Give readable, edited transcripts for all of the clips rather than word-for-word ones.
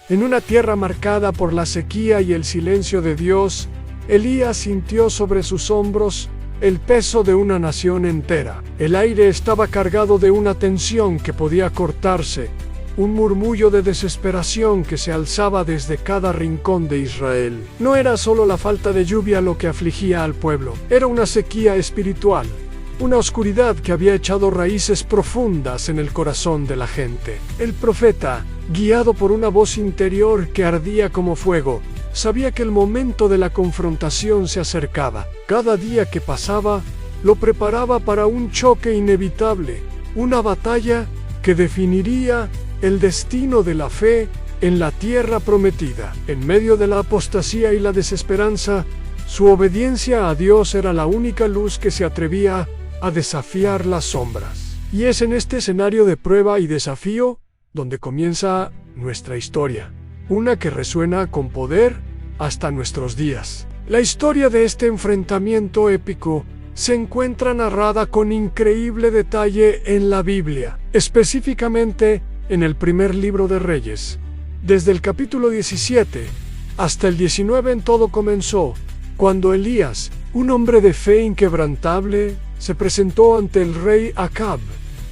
En una tierra marcada por la sequía y el silencio de Dios, Elías sintió sobre sus hombros el peso de una nación entera. El aire estaba cargado de una tensión que podía cortarse, un murmullo de desesperación que se alzaba desde cada rincón de Israel. No era solo la falta de lluvia lo que afligía al pueblo, era una sequía espiritual, una oscuridad que había echado raíces profundas en el corazón de la gente. El profeta, guiado por una voz interior que ardía como fuego, sabía que el momento de la confrontación se acercaba. Cada día que pasaba lo preparaba para un choque inevitable, una batalla que definiría el destino de la fe en la tierra prometida. En medio de la apostasía y la desesperanza, su obediencia a Dios era la única luz que se atrevía a desafiar las sombras. Y es en este escenario de prueba y desafío donde comienza nuestra historia, una que resuena con poder hasta nuestros días. La historia de este enfrentamiento épico se encuentra narrada con increíble detalle en la Biblia, específicamente en el primer libro de Reyes. Desde el capítulo 17 hasta el 19 en todo comenzó cuando Elías, un hombre de fe inquebrantable, se presentó ante el rey Acab,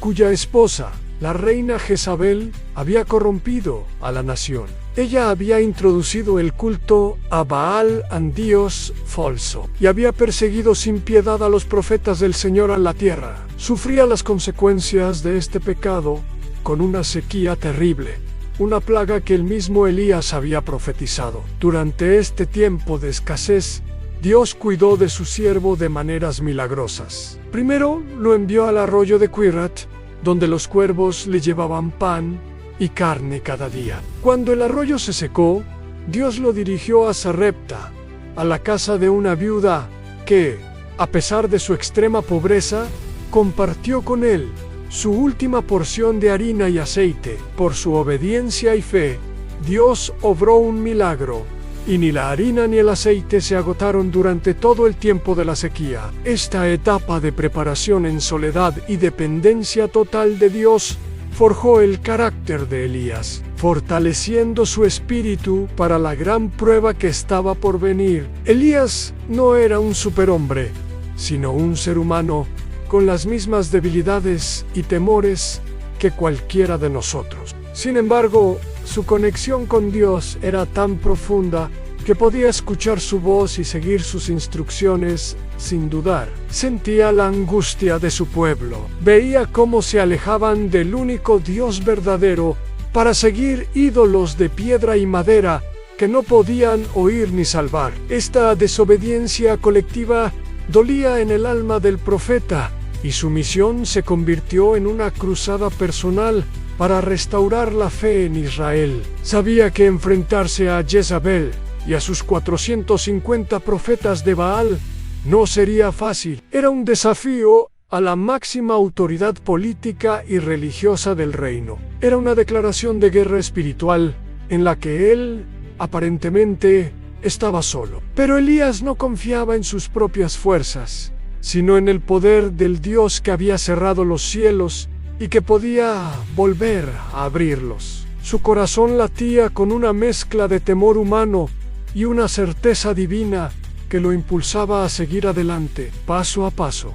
cuya esposa, la reina Jezabel, había corrompido a la nación. Ella había introducido el culto a Baal, un dios falso, y había perseguido sin piedad a los profetas del Señor en la tierra. Sufría las consecuencias de este pecado con una sequía terrible, una plaga que el mismo Elías había profetizado. Durante este tiempo de escasez, Dios cuidó de su siervo de maneras milagrosas. Primero lo envió al arroyo de Quirat, donde los cuervos le llevaban pan y carne cada día. Cuando el arroyo se secó, Dios lo dirigió a Sarepta, a la casa de una viuda que, a pesar de su extrema pobreza, compartió con él su última porción de harina y aceite. Por su obediencia y fe, Dios obró un milagro, y ni la harina ni el aceite se agotaron durante todo el tiempo de la sequía. Esta etapa de preparación en soledad y dependencia total de Dios forjó el carácter de Elías, fortaleciendo su espíritu para la gran prueba que estaba por venir. Elías no era un superhombre, sino un ser humano con las mismas debilidades y temores que cualquiera de nosotros. Sin embargo, su conexión con Dios era tan profunda que podía escuchar su voz y seguir sus instrucciones sin dudar. Sentía la angustia de su pueblo, veía cómo se alejaban del único Dios verdadero para seguir ídolos de piedra y madera que no podían oír ni salvar. Esta desobediencia colectiva dolía en el alma del profeta, y su misión se convirtió en una cruzada personal para restaurar la fe en Israel. Sabía que enfrentarse a Jezabel y a sus 450 profetas de Baal no sería fácil. Era un desafío a la máxima autoridad política y religiosa del reino. Era una declaración de guerra espiritual en la que él, aparentemente, estaba solo. Pero Elías no confiaba en sus propias fuerzas, sino en el poder del Dios que había cerrado los cielos y que podía volver a abrirlos. Su corazón latía con una mezcla de temor humano y una certeza divina que lo impulsaba a seguir adelante, paso a paso,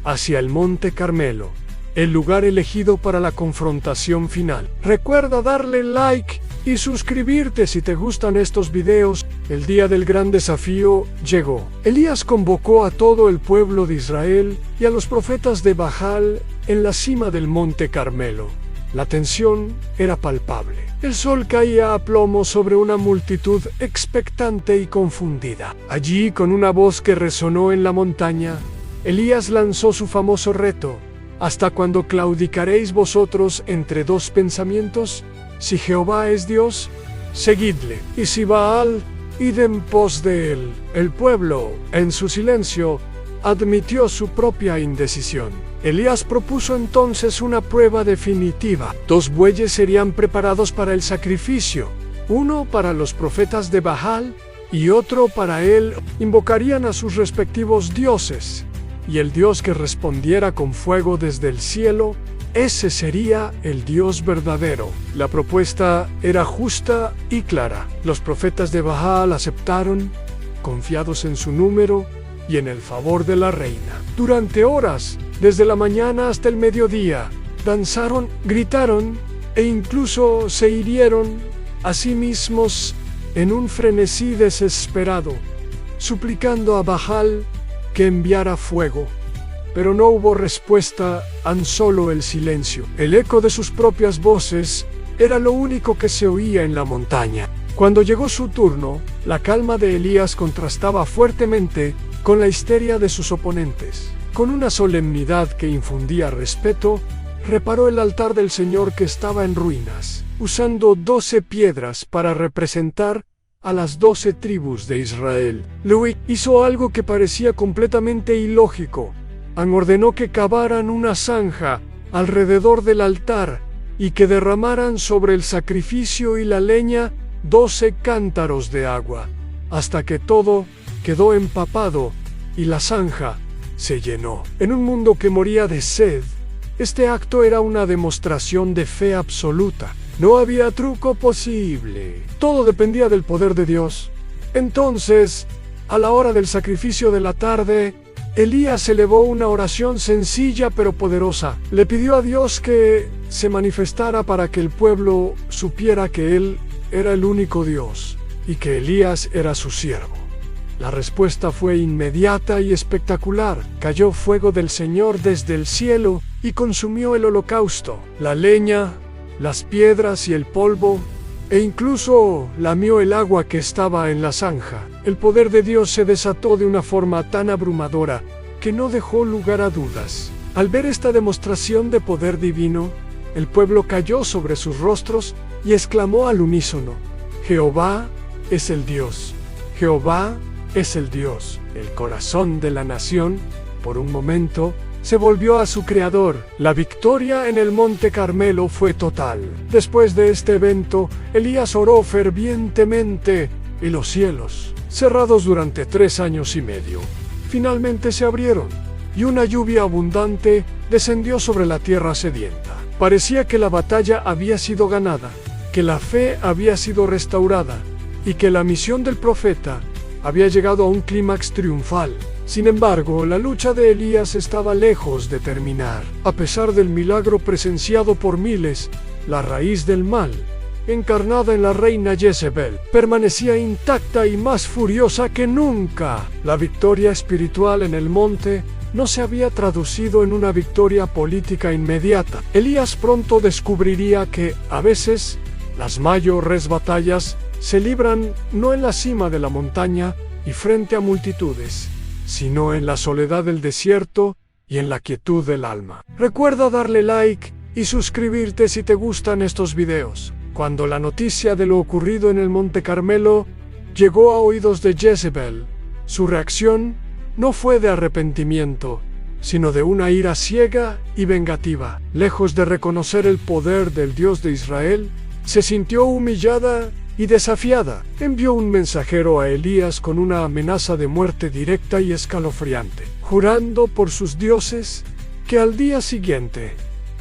hacia el Monte Carmelo, el lugar elegido para la confrontación final. Recuerda darle like y suscribirte si te gustan estos videos. El día del gran desafío llegó. Elías convocó a todo el pueblo de Israel y a los profetas de Baal en la cima del Monte Carmelo. La tensión era palpable. El sol caía a plomo sobre una multitud expectante y confundida. Allí, con una voz que resonó en la montaña, Elías lanzó su famoso reto: ¿hasta cuándo claudicaréis vosotros entre dos pensamientos? Si Jehová es Dios, seguidle, y si Baal, id en pos de él. El pueblo, en su silencio, admitió su propia indecisión. Elías propuso entonces una prueba definitiva. 2 bueyes serían preparados para el sacrificio, uno para los profetas de Baal y otro para él. Invocarían a sus respectivos dioses, y el Dios que respondiera con fuego desde el cielo ese sería el Dios verdadero. La propuesta era justa y clara. Los profetas de Baal aceptaron, confiados en su número y en el favor de la reina. Durante horas, desde la mañana hasta el mediodía, danzaron, gritaron e incluso se hirieron a sí mismos en un frenesí desesperado, suplicando a Baal que enviara fuego. Pero no hubo respuesta, tan solo el silencio. El eco de sus propias voces era lo único que se oía en la montaña. Cuando llegó su turno, la calma de Elías contrastaba fuertemente con la histeria de sus oponentes. Con una solemnidad que infundía respeto, reparó el altar del Señor que estaba en ruinas, usando 12 piedras para representar a las 12 tribus de Israel. Luego hizo algo que parecía completamente ilógico. Ordenó que cavaran una zanja alrededor del altar y que derramaran sobre el sacrificio y la leña 12 cántaros de agua, hasta que todo quedó empapado y la zanja se llenó. En un mundo que moría de sed, este acto era una demostración de fe absoluta. No había truco posible. Todo dependía del poder de Dios. Entonces, a la hora del sacrificio de la tarde, Elías elevó una oración sencilla pero poderosa. Le pidió a Dios que se manifestara para que el pueblo supiera que Él era el único Dios y que Elías era su siervo. La respuesta fue inmediata y espectacular. Cayó fuego del Señor desde el cielo y consumió el holocausto, la leña, las piedras y el polvo, e incluso lamió el agua que estaba en la zanja. El poder de Dios se desató de una forma tan abrumadora que no dejó lugar a dudas. Al ver esta demostración de poder divino, el pueblo cayó sobre sus rostros y exclamó al unísono: Jehová es el Dios, Jehová es el Dios. El corazón de la nación, por un momento, se volvió a su creador. La victoria en el Monte Carmelo fue total. Después de este evento, Elías oró fervientemente y los cielos, cerrados durante 3 años y medio, finalmente se abrieron y una lluvia abundante descendió sobre la tierra sedienta. Parecía que la batalla había sido ganada, que la fe había sido restaurada y que la misión del profeta había llegado a un clímax triunfal. Sin embargo, la lucha de Elías estaba lejos de terminar. A pesar del milagro presenciado por miles, la raíz del mal, encarnada en la reina Jezebel, permanecía intacta y más furiosa que nunca. La victoria espiritual en el monte no se había traducido en una victoria política inmediata. Elías pronto descubriría que, a veces, las mayores batallas se libran no en la cima de la montaña y frente a multitudes, sino en la soledad del desierto y en la quietud del alma. Recuerda darle like y suscribirte si te gustan estos videos. Cuando la noticia de lo ocurrido en el Monte Carmelo llegó a oídos de Jezebel, su reacción no fue de arrepentimiento, sino de una ira ciega y vengativa. Lejos de reconocer el poder del Dios de Israel, se sintió humillada y desafiada. Envió un mensajero a Elías con una amenaza de muerte directa y escalofriante, jurando por sus dioses que al día siguiente,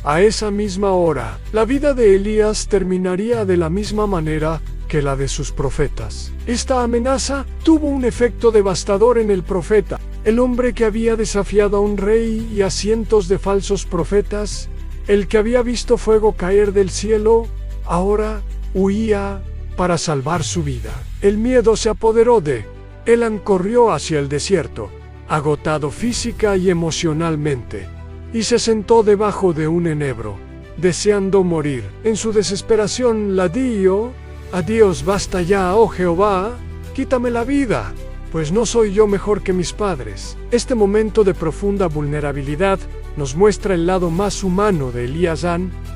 a esa misma hora, la vida de Elías terminaría de la misma manera que la de sus profetas. Esta amenaza tuvo un efecto devastador en el profeta, el hombre que había desafiado a un rey y a cientos de falsos profetas, el que había visto fuego caer del cielo, ahora huía para salvar su vida. El miedo se apoderó de él. Corrió hacia el desierto, agotado física y emocionalmente, y se sentó debajo de un enebro, deseando morir. En su desesperación la dijo: a Dios basta ya, oh Jehová, quítame la vida, pues no soy yo mejor que mis padres. Este momento de profunda vulnerabilidad nos muestra el lado más humano de Elías.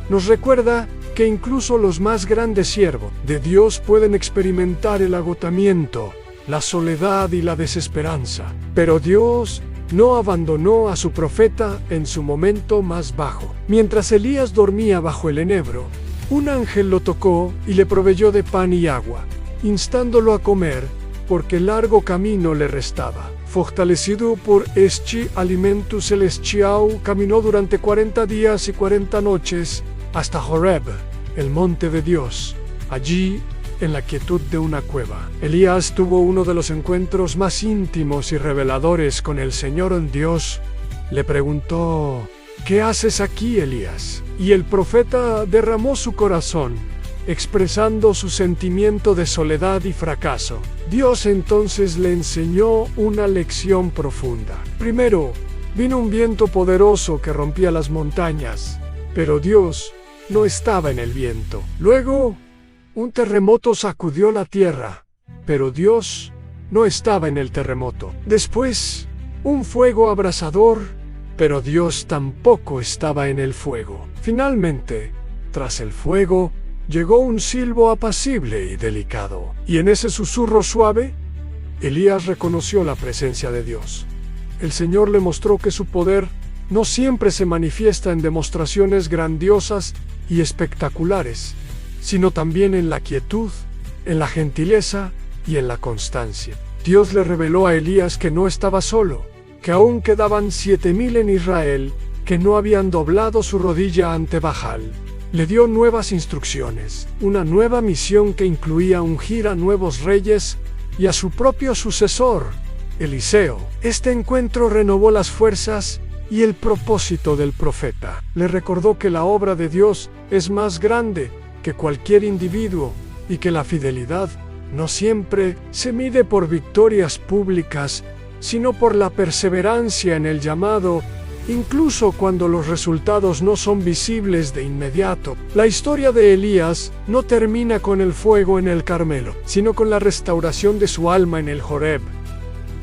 Nos recuerda que incluso los más grandes siervos de Dios pueden experimentar el agotamiento, la soledad y la desesperanza. Pero Dios no abandonó a su profeta en su momento más bajo. Mientras Elías dormía bajo el enebro, un ángel lo tocó y le proveyó de pan y agua, instándolo a comer, porque largo camino le restaba. Fortalecido por este alimento celestial, caminó durante 40 días y 40 noches hasta Horeb, el monte de Dios. Allí, en la quietud de una cueva, Elías tuvo uno de los encuentros más íntimos y reveladores con el Señor Dios. Le preguntó: ¿qué haces aquí, Elías? Y el profeta derramó su corazón, expresando su sentimiento de soledad y fracaso. Dios entonces le enseñó una lección profunda. Primero, vino un viento poderoso que rompía las montañas, pero Dios no estaba en el viento. Luego, un terremoto sacudió la tierra, pero Dios no estaba en el terremoto. Después, un fuego abrasador, pero Dios tampoco estaba en el fuego. Finalmente, tras el fuego, llegó un silbo apacible y delicado, y en ese susurro suave, Elías reconoció la presencia de Dios. El Señor le mostró que su poder no siempre se manifiesta en demostraciones grandiosas y espectaculares, sino también en la quietud, en la gentileza y en la constancia. Dios le reveló a Elías que no estaba solo, que aún quedaban 7,000 en Israel que no habían doblado su rodilla ante Baal. Le dio nuevas instrucciones, una nueva misión que incluía ungir a nuevos reyes y a su propio sucesor, Eliseo. Este encuentro renovó las fuerzas y el propósito del profeta. Le recordó que la obra de Dios es más grande que cualquier individuo y que la fidelidad no siempre se mide por victorias públicas, sino por la perseverancia en el llamado, incluso cuando los resultados no son visibles de inmediato. La historia de Elías no termina con el fuego en el Carmelo, sino con la restauración de su alma en el Horeb.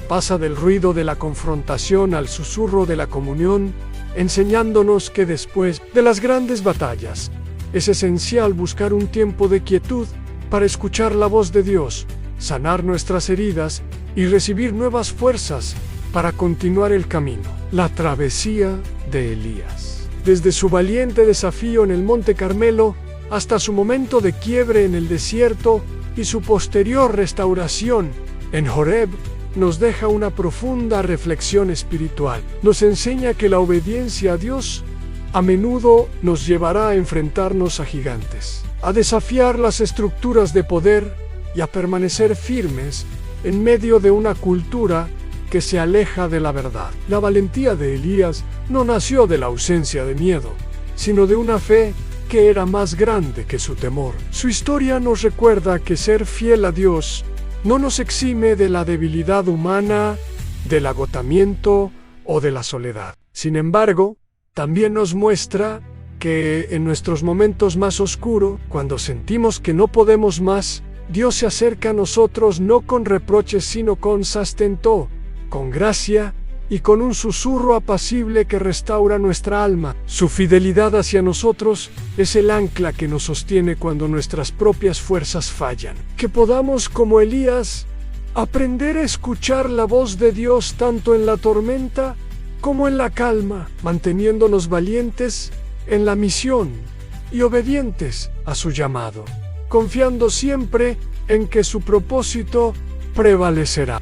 Pasa del ruido de la confrontación al susurro de la comunión, enseñándonos que después de las grandes batallas, es esencial buscar un tiempo de quietud para escuchar la voz de Dios, sanar nuestras heridas y recibir nuevas fuerzas para continuar el camino. La travesía de Elías. Desde su valiente desafío en el Monte Carmelo hasta su momento de quiebre en el desierto y su posterior restauración en Horeb, nos deja una profunda reflexión espiritual. Nos enseña que la obediencia a Dios a menudo nos llevará a enfrentarnos a gigantes, a desafiar las estructuras de poder y a permanecer firmes en medio de una cultura que se aleja de la verdad. La valentía de Elías no nació de la ausencia de miedo, sino de una fe que era más grande que su temor. Su historia nos recuerda que ser fiel a Dios no nos exime de la debilidad humana, del agotamiento o de la soledad. Sin embargo, también nos muestra que en nuestros momentos más oscuros, cuando sentimos que no podemos más, Dios se acerca a nosotros no con reproches sino con sustento, con gracia y con un susurro apacible que restaura nuestra alma. Su fidelidad hacia nosotros es el ancla que nos sostiene cuando nuestras propias fuerzas fallan. Que podamos, como Elías, aprender a escuchar la voz de Dios tanto en la tormenta como en la calma, manteniéndonos valientes en la misión y obedientes a su llamado, confiando siempre en que su propósito prevalecerá.